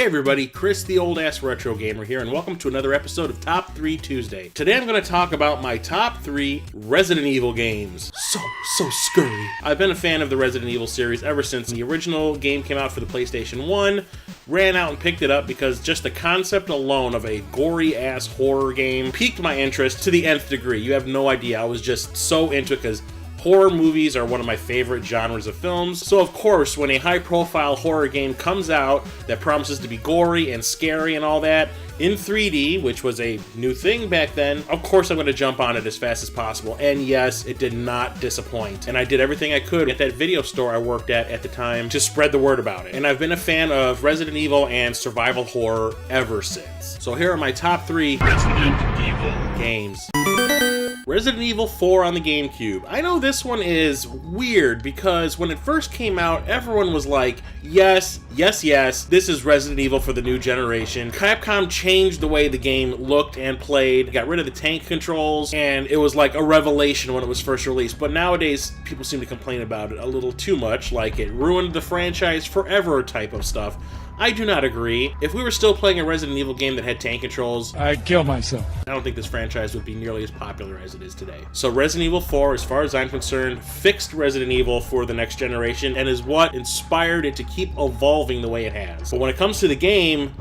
Hey everybody, Chris the Old Ass Retro Gamer here, and welcome to another episode of Top 3 Tuesday. Today I'm going to talk about my top 3 Resident Evil games. So scurry. I've been a fan of the Resident Evil series ever since the original game came out for the PlayStation 1. Ran out and picked it up because just the concept alone of a gory-ass horror game piqued my interest to the nth degree. You have no idea. I was just so into it because horror movies are one of my favorite genres of films. So of course, when a high-profile horror game comes out that promises to be gory and scary and all that, in 3D, which was a new thing back then, of course I'm going to jump on it as fast as possible. And yes, it did not disappoint. And I did everything I could at that video store I worked at the time to spread the word about it. And I've been a fan of Resident Evil and survival horror ever since. So here are my top 3 Resident Evil games. Resident Evil 4 on the GameCube. I know this one is weird because when it first came out, everyone was like, yes, this is Resident Evil for the new generation. Capcom changed the way the game looked and played, got rid of the tank controls, and it was like a revelation when it was first released. But nowadays, people seem to complain about it a little too much, like it ruined the franchise forever type of stuff. I do not agree. If we were still playing a Resident Evil game that had tank controls, I'd kill myself. I don't think this franchise would be nearly as popular as it is today. So Resident Evil 4, as far as I'm concerned, fixed Resident Evil for the next generation and is what inspired it to keep evolving the way it has. But when it comes to the game,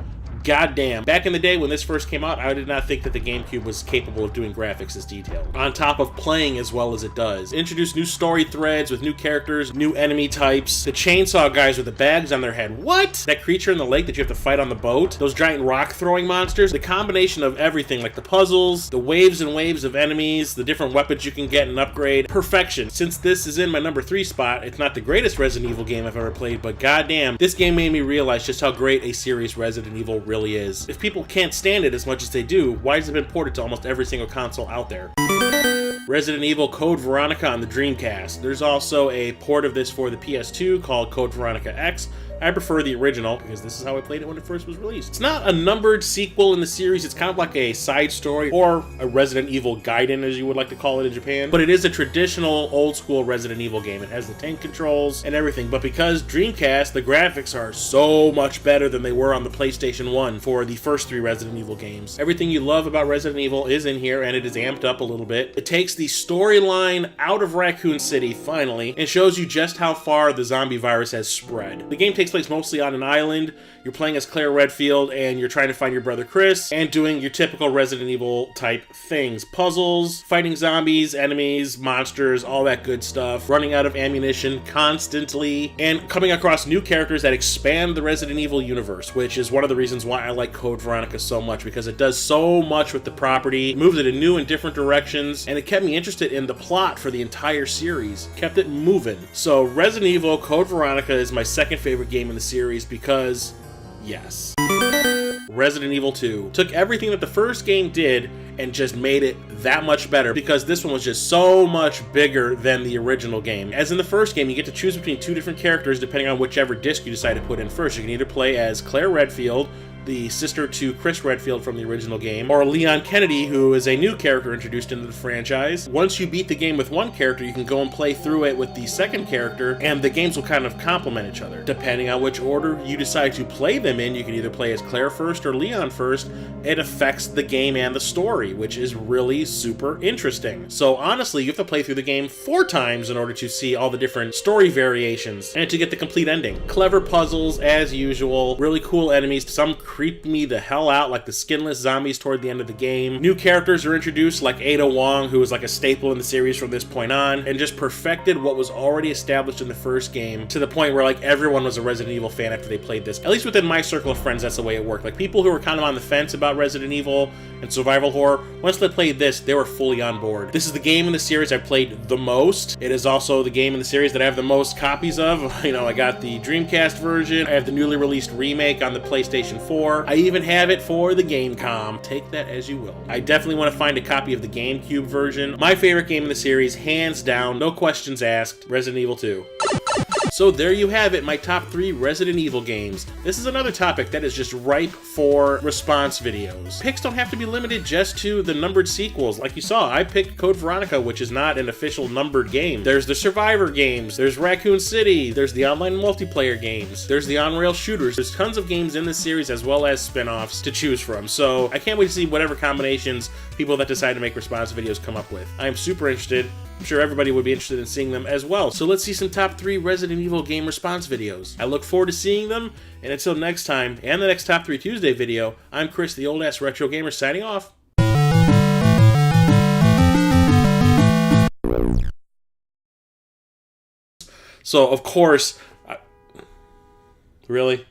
goddamn. Back in the day when this first came out, I did not think that the GameCube was capable of doing graphics as detailed, on top of playing as well as it does. Introduced new story threads with new characters, new enemy types, the chainsaw guys with the bags on their head. What? That creature in the lake that you have to fight on the boat, those giant rock throwing monsters, the combination of everything, like the puzzles, the waves and waves of enemies, the different weapons you can get and upgrade. Perfection. Since this is in my number 3 spot, it's not the greatest Resident Evil game I've ever played, but goddamn, this game made me realize just how great a series Resident Evil really is. If people can't stand it as much as they do, why has it been ported to almost every single console out there? Resident Evil Code Veronica on the Dreamcast. There's also a port of this for the PS2 called Code Veronica X. I prefer the original because this is how I played it when it first was released. It's not a numbered sequel in the series, it's kind of like a side story or a Resident Evil Gaiden, as you would like to call it in Japan. But it is a traditional old school Resident Evil game. It has the tank controls and everything, but because Dreamcast, the graphics are so much better than they were on the PlayStation 1 for the first 3 Resident Evil games. Everything you love about Resident Evil is in here and it is amped up a little bit. It takes the storyline out of Raccoon City finally and shows you just how far the zombie virus has spread. The game takes place mostly on an island. You're playing as Claire Redfield and you're trying to find your brother Chris and doing your typical Resident Evil type things. Puzzles, fighting zombies, enemies, monsters, all that good stuff. Running out of ammunition constantly and coming across new characters that expand the Resident Evil universe, which is one of the reasons why I like Code Veronica so much, because it does so much with the property, moves it in new and different directions, and it kept me interested in the plot for the entire series. Kept it moving. So Resident Evil Code Veronica is my second favorite game in the series because, yes. Resident Evil 2 took everything that the first game did and just made it that much better because this one was just so much bigger than the original game. As in the first game, you get to choose between 2 different characters depending on whichever disc you decide to put in first. You can either play as Claire Redfield, the sister to Chris Redfield from the original game, or Leon Kennedy, who is a new character introduced into the franchise. Once you beat the game with one character, you can go and play through it with the second character, and the games will kind of complement each other. Depending on which order you decide to play them in, you can either play as Claire first or Leon first. It affects the game and the story, which is really super interesting. So honestly, you have to play through the game 4 times in order to see all the different story variations and to get the complete ending. Clever puzzles, as usual, really cool enemies, some creep me the hell out, like the skinless zombies toward the end of the game. New characters are introduced, like Ada Wong, who was like a staple in the series from this point on, and just perfected what was already established in the first game to the point where like everyone was a Resident Evil fan after they played this. At least within my circle of friends, that's the way it worked. Like people who were kind of on the fence about Resident Evil and survival horror, once they played this, they were fully on board. This is the game in the series I've played the most. It is also the game in the series that I have the most copies of. You know, I got the Dreamcast version, I have the newly released remake on the PlayStation 4, 4. I even have it for the GameCom. Take that as you will. I definitely want to find a copy of the GameCube version. My favorite game in the series, hands down, no questions asked, Resident Evil 2. So there you have it, my top 3 Resident Evil games. This is another topic that is just ripe for response videos. Picks don't have to be limited just to the numbered sequels. Like you saw, I picked Code Veronica, which is not an official numbered game. There's the Survivor games, there's Raccoon City, there's the online multiplayer games, there's the on-rail shooters. There's tons of games in this series as well as spin-offs to choose from. So I can't wait to see whatever combinations people that decide to make response videos come up with. I'm super interested. I'm sure everybody would be interested in seeing them as well. So let's see some top 3 Resident Evil game response videos. I look forward to seeing them, and until next time, and the next Top 3 Tuesday video, I'm Chris, the old-ass retro gamer, signing off. So, of course... Really?